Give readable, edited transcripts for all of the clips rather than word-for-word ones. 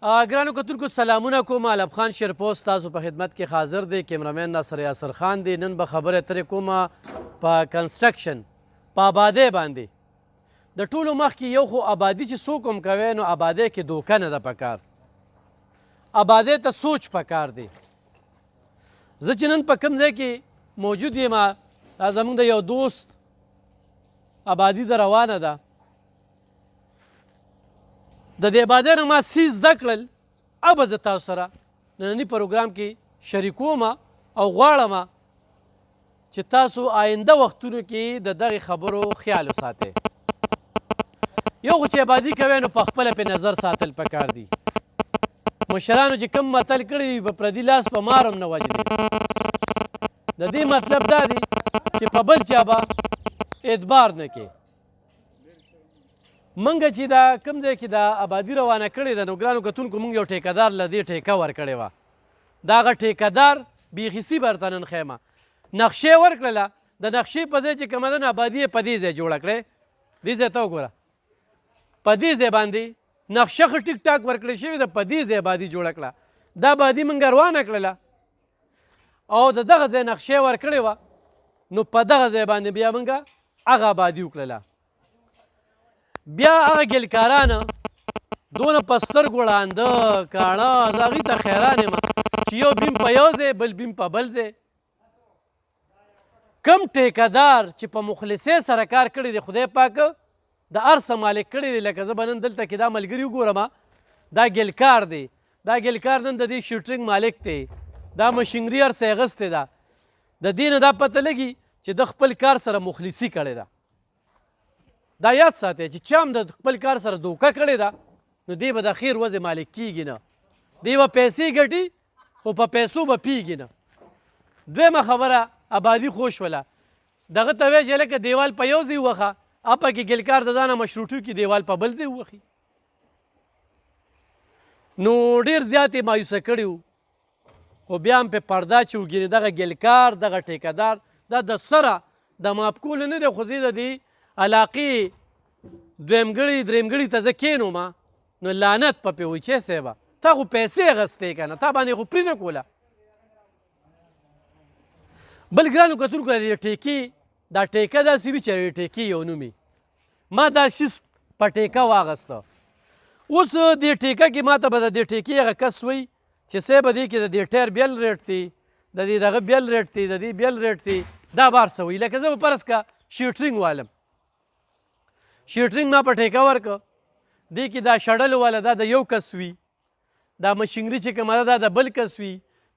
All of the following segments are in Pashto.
ګرانو کتونکو سلامونه کوم. علب خان شیرپوست تاسو په خدمت کې حاضر دی. کیمرامین ناصر یاسر خان دی. نن به خبره ترې کومه په کنسټرکشن په آبادۍ باندې. د ټولو مخکې یو خو آبادي چې څوک هم کوي نو آبادۍ کې دوکه نه ده پکار. آبادۍ ته سوچ پکار دی. زه چې نن په کوم ځای کې موجود یم دا زموږ د یو دوست آبادي ده روانه ده. د دې آبادۍ نه ما څه زده کړل او به زه تاسو سره ننني پروګرام کې شریکوم او غواړم چې تاسو آینده وختونو کې د دغې خبرو خیال وساتئ. یو خو چې آبادي کوئ نو په خپله پې نظر ساتل پکار دي. مشرانو چې کوم متل کړی وي په پردي لاس په مار هم نه وجلي. د دې مطلب دا دی چې په بل چا به اعتبار نه کې. منګه چې دا کوم ځای کې دا آبادي روانه کړې ده نو ګرانو کتونکو موږ یو ټیکهدار له دې ټیکه ورکړې وه. د هغه ټیکهدار بیخي سی به درته نن ښیمه. نقشې ورکړله. د نقشې په ځای چې کومه ده نو آبادي یې په دې ځای جوړه کړې. دې ځای ته وګوره. په دې ځای باندې نقشه ښه ټیک ټاک ورکړې شوې ده. په دې ځای آبادي جوړه کړه. دا آبادي موږ روانه کړله او د دغه ځای نقشې ورکړې وه نو په دغه ځای باندې بیا موږ هغه آبادي وکړله. بیا هغه ګلکارانه دونه په سترګو ړانده کاڼه زه هغوی ته حیران یم چې یو بیم په یو ځای بل بیم په بل ځای. کم ټیکهدار چې په مخلصۍ سره کار کړی دی خدای پاک د هر څه مالک کړی دی. لکه زه به نن دلته کې دا ملګري وګورم دا ګلکار دی. دا ګلکار نن د دې شوټرینګ مالک دی. دا مشینري هر څه اغوستې ده. د دې نه دا پته لګي چې د خپل کار سره مخلصي کړې ده. دا یاد ساتئ چې چا هم د خپل کار سره دوکه کړې ده نو دی به د خیر وضع مالک کیږي نه. دی به پیسې ګټي خو په پیسو به پیږي نه. دویمه خبره آبادي خو شوله. دغه ته وایي چې لکه دیوال په یو ځای وخه اپا کې ګلکار د ځانه مشروطو کې دیوال په بل ځای وخي. نو ډېر زیات یې مایوسه کړي وو خو بیا هم پې پرده چې وګینې دغه ګلکار دغه ټیکهدار دا د سره د ماپ کولو نه دی خو زه د دې علاقې دویمګړي درېمګړي ته زه کښېنوم نو لعنت په پې وایي چې صاحبه تا خو پیسې اخیستې که نه تا باندې خو پرې نه کوله. بل ګرانو کتونکو د دې ټیکې دا ټیکه داسې وي چې ټیکې یو نوم ما دا شیز په ټیکه واغسته. اوس دې ټیکه کې ما ته به د دې ټیکې هغه کس وایي چې صاحبه دې کې د دې ټایر بیل ریټ دی د دې دغه بیل ریټ دی د دې بیل ریټ دی دا بار څه وایي. لکه زه به فرض که شیټرینګ والم. شیټرینګ ما په ټیکه ورکړه. دې کې دا شړلو والا دا د یو کس وي. دا مشینري چې کومه ده دا د بل کس وي.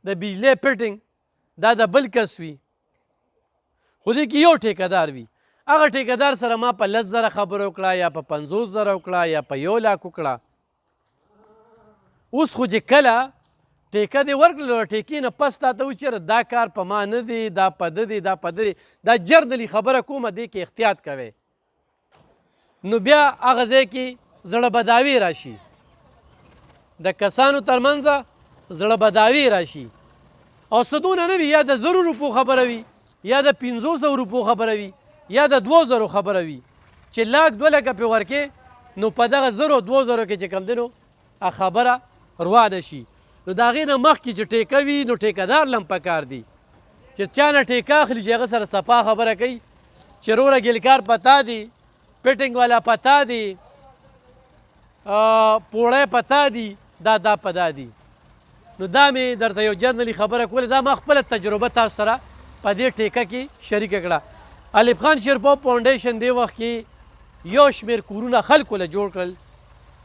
د بجلی فټینګ دا د بل کس وي. خو دې کې یو ټیکهدار وي. هغه ټیکهدار سره ما په 10,000 خبره وکړه یا په 50,000 وکړه یا په 1,00,000 وکړه. اوس خو چې کله ټیکه دې ورکړله ټیکې نه پس تا ته وایي چېرې دا کار په ما نه دی دا په ده دی دا په ده دی دا جرنلي خبره کومه دې کې احتیاط کوئ. نو بیا هغه ځای کې زړه بداوي راشي. د کسانو ترمنځه زړه بداوي راشي او څه دونه نه وي یا د 1,000 روپو خبره وي یا د 500 روپو خبره وي یا د 2,000 خبره وي چې لاک 2 لکه پې ورکې نو په دغه 1,000 2,000 کې چې کوم دی نو خبره روانه شي. نو د هغې نه مخکې چې ټیکه وي نو ټیکهدار له هم پکار دي چې چا نه ټیکه اخلي چې هغه سره صفا خبره کوي چې وروره ګلکار پتا دی فټینګ والا پتا دی پوړی پتا دی دا پتا دی. نو دا مې درته یو جرنلي خبره کوله. دا ما خپله تجربه تاسو سره په دې ټیکه کې شریکه کړه. علب خان شیرپوپ فاونډیشن دې وخت کې یو شمېر کورونه خلکو له جوړ کړل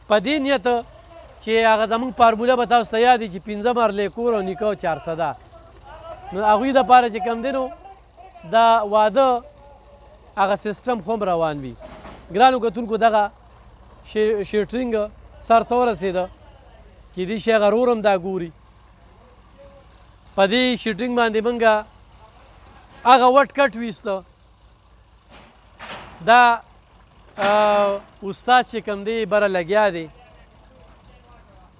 په دې نیت چې هغه زموږ فارموله به تاسو ته یاد وي چې 5 مرلې کور او نیکه او 400. نو هغوی دپاره چې کوم دی نو دا واده هغه سیسټم خو هم روان وي. ګرانو کتونکو دغه شیټرینګ سر ته ورسېده کیدای شي هغه رور هم دا ګوري. په دې شیټرینګ باندې موږ هغه وټ کټ ویسته. دا استاد چې کوم دی بره لګیا دی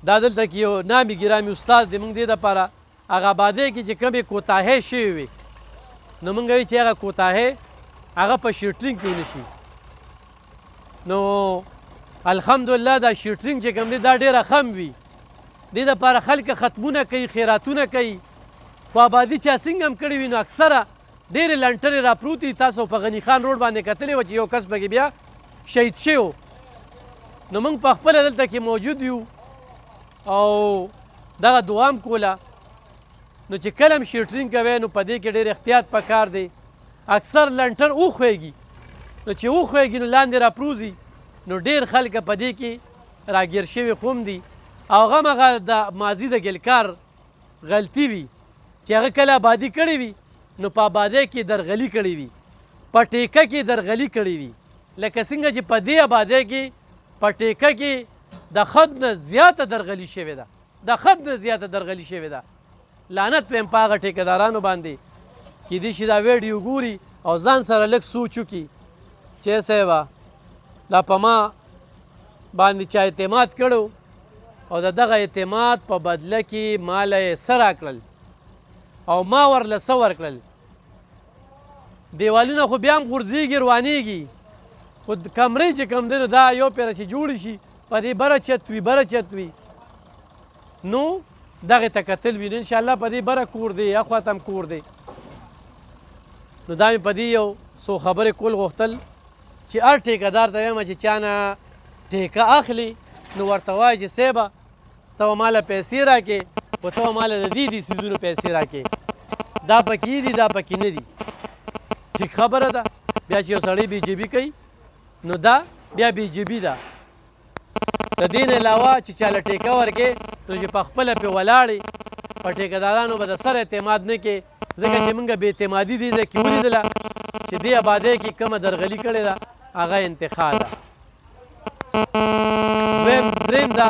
دا دلته کې یو نامي ګرامي استاد دی. موږ دې دپاره هغه آبادۍ کې چې کومې کوتاهۍ شوې وي نو موږ وایو چې هغه کوتاهۍ هغه په شیټرینګ کې ونه شي. نو الحمدلله دا شیټرینګ چې کوم دی دا ډېره خم وي دې دپاره خلک ختمونه کوي خیراتونه کوي خو آبادي چا څنګه هم کړې وي نو اکثره ډېرې لنټرې راپروتې دي تاسو په غني خان روډ باندې کتلې وه چې یو کس پکې بیا شهید شوی و نو موږ په خپله دلته کې موجود یو او دغه دعا هم کوله نو چې کله هم شیټرینګ کوی نو په دې کې ډېر احتیاط پکار دی اکثر لنټر وخویږي نو چې وخویږي نو لاندې راپروزي نو ډېر خلک په دې کې راګیر شوي خو هم دي او هغه د ماضي د ګلکار غلطي وي چې هغه کله آبادي کړې وي نو په آبادۍ کې درغلي کړې وي په ټیکه کې درغلي کړې وي لکه څنګه چې په دې آبادۍ کې په ټیکه کې د خد نه زیاته درغلي شوې ده د خد نه زیاته درغلي شوې ده لعنت ویم په هغه ټیکهدارانو باندې کیدای شي دا ویډیو ګوري او ځان سره لږ سوچ وکړي چې صاحبه دا په ما باندې چا اعتماد کړو او د دغه اعتماد په بدله کې ماله یې څه راکړل او ما ورله څه ورکړل دیوالونه خو بیا هم غورځېږي روانېږي خو کمرې چې کوم دی نو دا یو پیره چې جوړې شي په دې بره چت وي بره چت وي نو دغې ته کتل وي نو انشاءالله په دې بره کور دی یا خواته هم کور دی نو دا مې په دې یو څو خبرې کول غوښتل چې هر ټیکهدار ته وایم چې چا نه ټیکه اخلي نو ورته وایي چې صیبه ته ماله پیسې راکې خو ته ماله د دې څیزونو پیسې راکې دا پکې دي دا پکې نه دي ټیک خبره ده بیا چې یو سړی بی جې بي کوي نو دا بیا بی جې بي ده د دې نه علاوه چې چاله ټیکه ورکې نو چې په خپله پرې ولاړې په ټیکهدارانو به د سر اعتماد نه کې ځکه چې موږ بې اعتمادي دې ځای کې ولیدله چې دې آبادۍ کې کومه درغلي کړې ده هغه انتخا ده دریم دا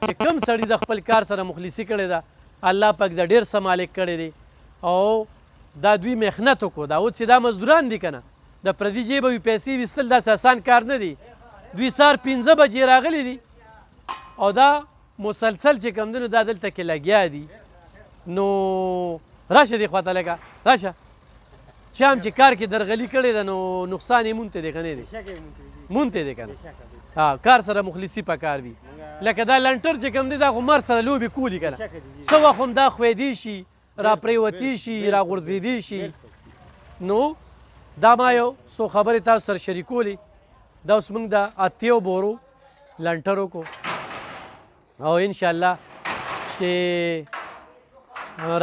چې کوم سړي د خپل کار سره مخلصي کړې ده الله پاک د ډېر څه مالک کړی دی او دا دوی محنت وکړو دا اوس چې دا مزدوران دي که نه د پردي جیبه وي پیسې ویستل داسې اسان کار نه دی دوی سهار 5 بجې راغلي دي او دا مسلسل چې کوم دی نو دا دلته کې لګیا دي نو راشه دې خواته لکه راشه چا هم چې کار کې درغلي کړې ده نو نقصان یې مونږ ته دی که نه دی مونږ ته دی که نه کار سره مخلصي پکار وي لکه دا لنټر چې کوم دی دا خو مر سره لوبې کولي که نه څه وخت هم دا خویدی شي را پریوتی شي را غورځېدی شي نو دا ما یو څو خبرې تاسو سره شریکولې دا اوس موږ د اتیو بورو لنټر وکړو او انشاءالله چې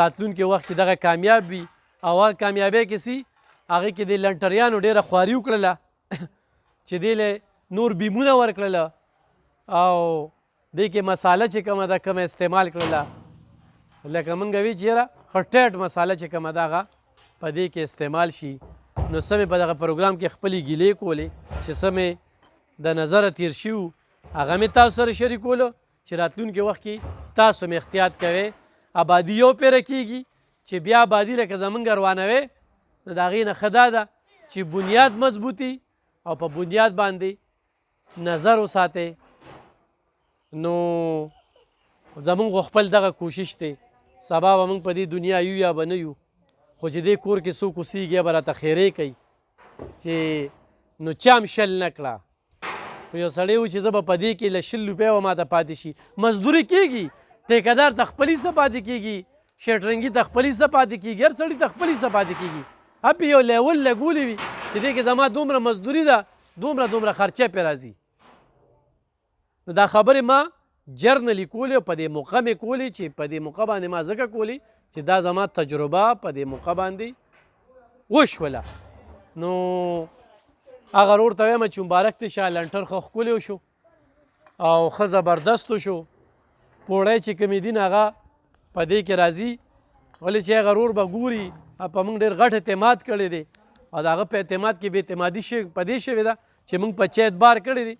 راتلونکي وخت کې دغه کامیاب وي او هغه کامیابۍ کې سي هغې کې د لنټریانو ډېره خواري وکړله چې دې له نور بیمونه ورکړله او دې کې مساله چې کومه ده کومه استعمال کړله لکه موږ وی چې یاره خټیټ مساله چې کومه ده هغه په دې کې استعمال شي نو څه مې په دغه پروګرام کې خپلې ګیلې کولې چې څه مې د نظره تیر شي وو هغه مې تاسو سره شریکولو چې راتلونکي وخت کې تاسو مې احتیاط کوئ آبادي یو پیره کېږي چې بیا آبادي لکه زمونږ روانوي نو د هغې نه ښه دا ده چې بنیاد مضبوطي او په بنیاد باندې نظر وساتئ نو زمونږ خپل دغه کوشش دی سبا به موږ په دې دنیا یو یا به نه یو خو چې دې کور کې څوک اوسېږي به راته خیرې کوي چې نو چا هم شل نه کړه یو سړی و چې زه به په دې کې له 100 روپۍ به ماته پاتې شي مزدوري کېږي ټیکهدار ته خپلې څه پاتې کېږي شیټرنګي ته خپلې څه پاتې کېږي هر سړي ته خپلې څه پاتې کېږي هپ یو لیول لګولې وي چې دې کې زما دومره مزدوري ده دومره خرچه پرې راځي نو دا خبرې ما جرنلی کولې او په دې موقع مې کولې چې په دې موقع باندې ما ځکه کولې چې دا زما تجربه په دې موقع باندې وشوله نو هغه ورور ته وایم چې مبارک دی شه لنټر ښه ښکلی وشو او ښه زبردست وشو پوړی چې کومې دي هغه په دې کې راځي ولې چې هغه ورور به ګوري په موږ ډېر غټ اعتماد کړی دی او د هغه په اعتماد کې بې اعتمادي په دې شوې ده چې موږ په چا اعتبار کړی دی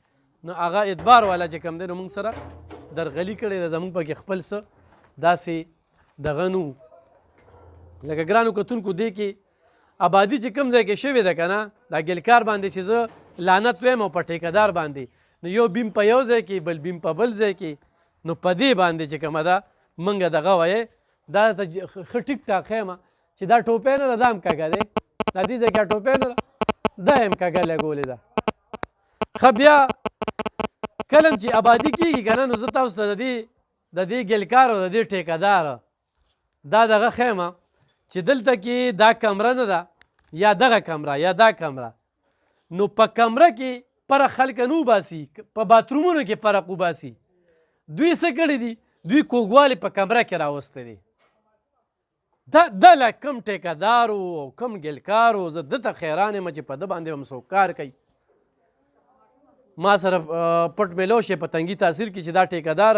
نو هغه اعتبار والا چې کوم دی نو موږ سره درغلي کړې ده زموږ پکې خپل څه داسې دغه نو لکه ګرانو کتونکو دې کې آبادي چې کوم ځای کې شوې ده که نه دا ګلکار باندې چې زه لعنت وایم او په ټیکهدار باندې نو یو بیم په یو ځای کې بل بیم په بل ځای کې نو په دې باندې چې کومه ده موږ دغه وایې دا ته ښه ټیک ټاک ښیم چې دا ټوپۍ نه ده دا هم کږه دی دا دې ځای کې ټوپۍ نه ده دا هم کږه لګولې ده ښه بیا کله چې آبادي کېږي که نه نو زه تاسو ته د دې د دې ګلکار او د دې ټیکهدار دا دغه خیمه چې دلته کې دا کمره نه ده یا دغه کمره یا دا کمره، نو په کمره کې فرق خلک نه وباسي، په باترومونو کې فرق وباسي. دوی څه کړي دي؟ دوی کوږوالی په کمره کې راوستی دی. دا له کم ټیکهدارو او کم ګلکارو زه دته حیران یم چې په ده باندې هم څوک کار کوي. ما سره پټ میلو شي په تنګي تاثیر کې چې دا ټیکهدار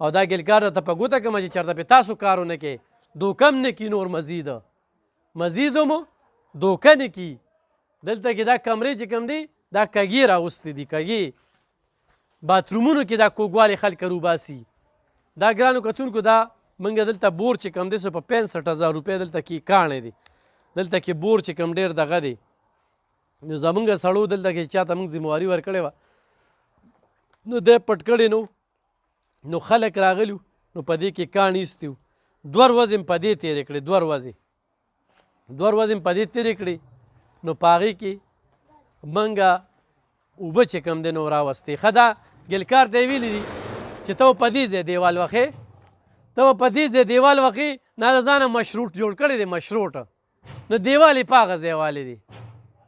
او دا ګلکار درته په ګوته کړمه چې چېرته پې تاسو کار ونه کوې، دوکه هم نه کي نور مزید هم دوکه نه کي. دلته کې دا کمرې چې کوم دی دا کږې راوستې دي، کږې. باترومونو کې دا کوږوالی خلک روباسي. دا ګرانو کتونکو دا موږ دلته بور چې کوم دی سو په 65,000 روپۍ دلته کې کاڼی دی. دلته کې بور چې کوم ډېر دغه دی. نو زمونږ سړو دلته کې چاته موږ ذمواري ورکړې وه، نو دی پټ کړی نو خلک راغلي نو په دې کې کاڼ ایستي وو. 2 ورځې م په دې تېرې کړې، 2 ورځې م په دې تېرې کړې. نو په هغې کې منګه اوبه چې کوم دی نو راوستې. ښه دا ګلکار ته یې ویلي دي چې ته په دې ځای دیوال وښې، ته په دې ځای دیوال وښې، نه د ځانه مشروط جوړ کړی دی، مشروط. نو دیوال یې په هغه ځای والی دی.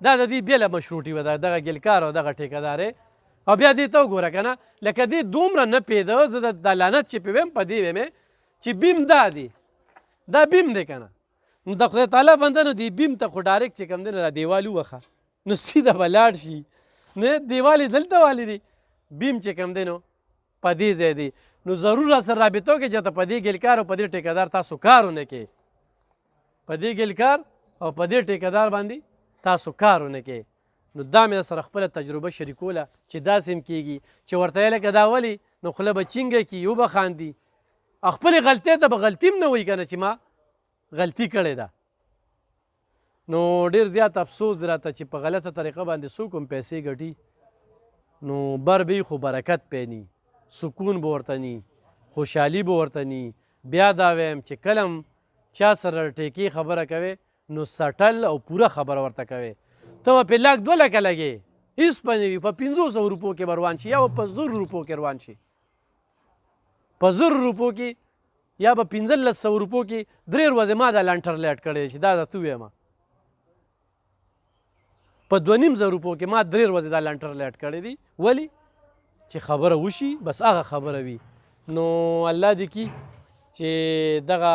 دا د دې بېله مشروطي وه، دغه ګلکار او دغه ټیکهدار او بیا دې ته وګوره که نه، لکه دې دومره نه پېده. زه د لعنت چې پې ویم په دې ویم چې بیم دا دی، دا بیم دی که نه. نو د خدای تعالی بنده نو دې بیم ته خو ډایرکټ چې کوم دی نو دا دیوال ووښه، نو سیده به لاړ شي. نه دیوال یې دلته والی دی، بیم چې کوم دی نو په دې ځای دی. نو ضرور راسره رابطه وکړئ چې ته په دې ګلکار او په دې ټیکهدار تاسو کار ونه کوې، په دې ګلکار او په دې ټیکهدار باندې تاسو کار ونه کوې. نو دا مې سره خپله تجربه شریکوله چې داسې هم کېږي چې ورته یې لکه دا ولې نو خوله به چینګه کي، وبه خاندي، خپلې غلطۍ ته به غلطي هم نه وایي که نه چې ما غلطي کړې ده. نو ډېر زیات افسوس دی راته چې په غلطه طریقه باندې څوک هم پیسې ګټي، نو بر به خو برکت پې ني، سکون به ورته ني، خوشحالي به ورته ني. بیا دا ویم چې کله هم چا سره ټیکې خبره کوې نو سټل او پوره خبره ورته کوې. ته به پې 1,00,000 2 لکه لګې، هېڅ به نه وي، په 500 روپو کې به روان شي یا به په 1,000 روپو کې روان شي. په 1,000 روپو کې یا به 1,500 روپو کې 3 ورځې ما دا لانټر لیټ کړی چې دا درته ووایم. په 2,500 روپو کې ما 3 ورځې دا لانټر لیټ کړی دی. ولې؟ چې خبره وشي بس هغه خبره وي. نو الله دې کي چې دغه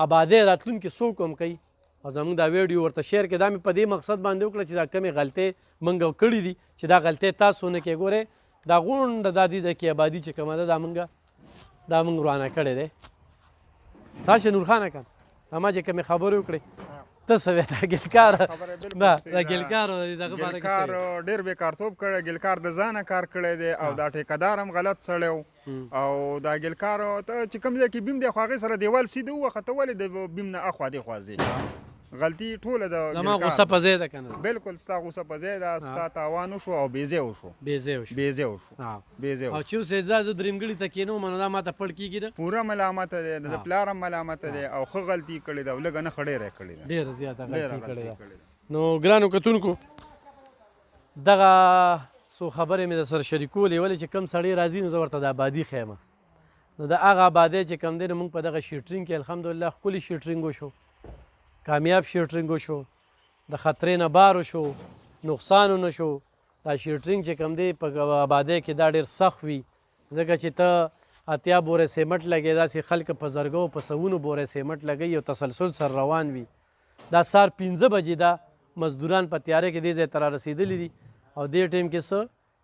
آبادۍ راتلونکي څوک هم کوي او زموږ دا ویډیو ورته شیر کړي. دا مې په دې مقصد باندې وکړه چې دا کمې غلطۍ موږ کړي دي چې دا غلطۍ تاسو نه کوئ. ګورئ دا غونډه دا دې ځای کې آبادي چې کومه ده دا موږ ورانه کړې دی. راشه نورخانه کن اما چې کومې خبرې وکړې ته څه وې دا ګلکار دا ګلکار دغه باره کې ګلکار ډېر بېکارتوب کړی، ګلکار د ځانه کار کړی دی او دا ټیکهدار هم غلط سړی و. او دا ګلکار ته چې کوم ځای کې بیم دی خو هغې سره دیوال سیده ووښه، ته ولې د بیم نه اخوا دېخوا ځې؟ غلطي ټوله د زما غصه په ځای ده که نه؟ بلکل ستا غصه په ځای ده، ستا تاوان وشو او بېځای وشو. او چې اوس یې زه درېمګړي ته کېنوم نو دا ماته پړ کېږي نه؟ پوره ملامته دی، د پلار هم ملامته دی او ښه غلطي کړې ده او لږه نه ښه ډېره یې کړې ده، ډېره زیاته غلطي کړې ده. نو ګرانو کتونکو دغه څو خبرې مې در سره شریکولې، ولې چې کوم سړی راځي نو زه ورته د آبادي ښیم. نو د هغه آبادۍ چې کوم دی نو موږ په دغه شیټرینګ کې الحمدلله ښکلي شیټرینګ وشو، کامیاب شیټرینګ وشو، د خطرې نه بار وشو، نقصان ونه شو. دا شیټرینګ چې کوم دی په آبادۍ کې دا ډېر سخت وي، ځکه چې ته 80 بورې سیمټ لګې، داسې خلک په زرګو په سوونو بورې سیمټ لګوي او تسلسل سره روان وي. دا سهار 5 بجې دا مزدوران په تیاره کې دې ځای ته را رسېدلي دي او دې ټایم کې څه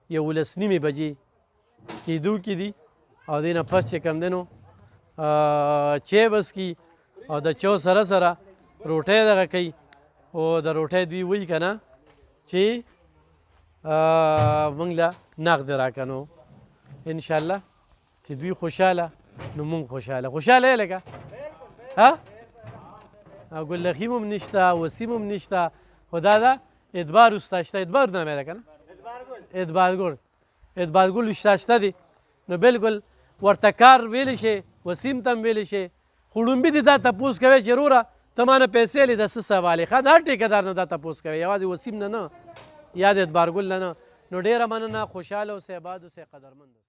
11:30 بجې کېدو کې دي او دې نه پس چې کوم دی نو چای بس کي او د چاو سره سره روټۍ دغه کوي او د روټۍ دوی وایي که نه چې موږ له نغد راکړه. نو انشاءالله چې دوی خوشحاله نو موږ خوشحاله یې لکه ګل رحیم هم نشته، وسیم هم نشته، خو دا ده ادبار استا شته، ادبار نامې ده که نه، ادبارګل استا شته دي. نو بلکل ورته کار ویلی شي، وسیم ته هم ویلی شي، خو ړومبي دې دا تپوس کوی چې وروره ته ما نه پیسې لې د څه سوال یې؟ ښه د هر ټیکهدار نه دا تپوس کوی، یوازې وسیم نه یا د ادبارګل نه. نو ډېره مننه، خوشحاله اوسئ، اباد اوسئ، قدرمند اوسئ.